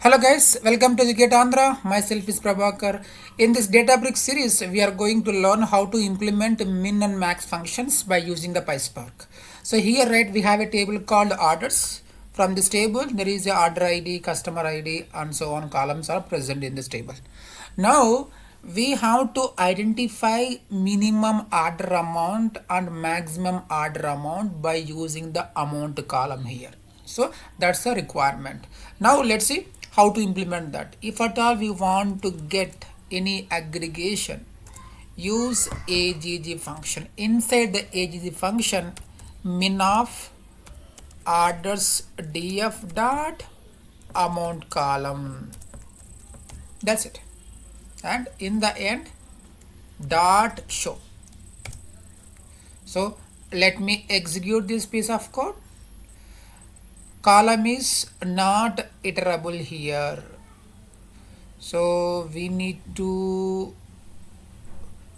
Hello guys, welcome to Educate Andhra. Myself is Prabhakar. In this Databricks series, we are going to learn how to implement min and max functions by using the PySpark. So here, right, we have a table called orders. From this table, there is a order ID, customer ID, and so on. Columns are present in this table. Now, we have to identify minimum order amount and maximum order amount by using the amount column here. So that's a requirement. Now let's see how to implement that. If at all we want to get any aggregation, use AGG function. Inside the AGG function, min of orders df dot amount column. That's it. And in the end, dot show. So let me execute this piece of code. Column is not iterable here, so we need to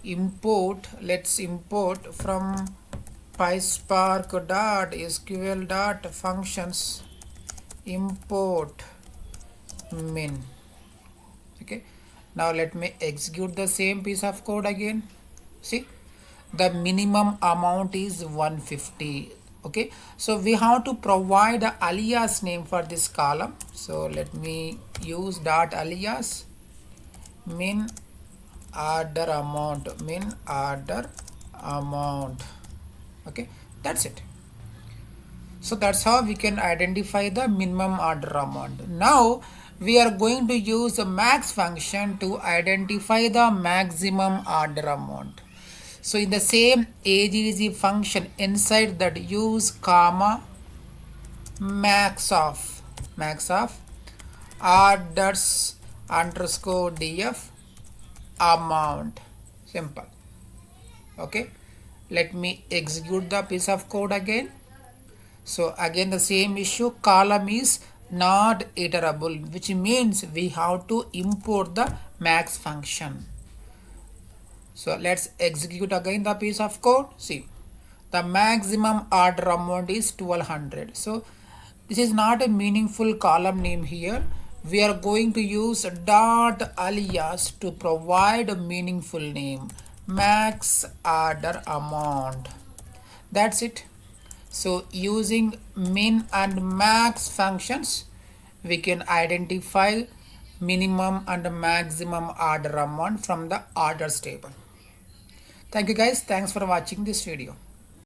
import. Let's import from PySpark dot SQL dot functions import min. Okay, now let me execute the same piece of code again. See, the minimum amount is 150. Okay, so we have to provide a alias name for this column. So let me use dot alias min order amount, okay, that's it. So that's how we can identify the minimum order amount. Now we are going to use the max function to identify the maximum order amount. So in the same AGG function, inside that use comma max of orders underscore df amount. Simple. Okay, let me execute the piece of code again. So again the same issue, column is not iterable, which means we have to import the max function. So let's execute again the piece of code. See, the maximum order amount is 1200. So this is not a meaningful column name here. We are going to use dot alias to provide a meaningful name, max order amount. That's it. So using min and max functions, we can identify minimum and maximum order amount from the orders table. Thank you guys. Thanks for watching this video.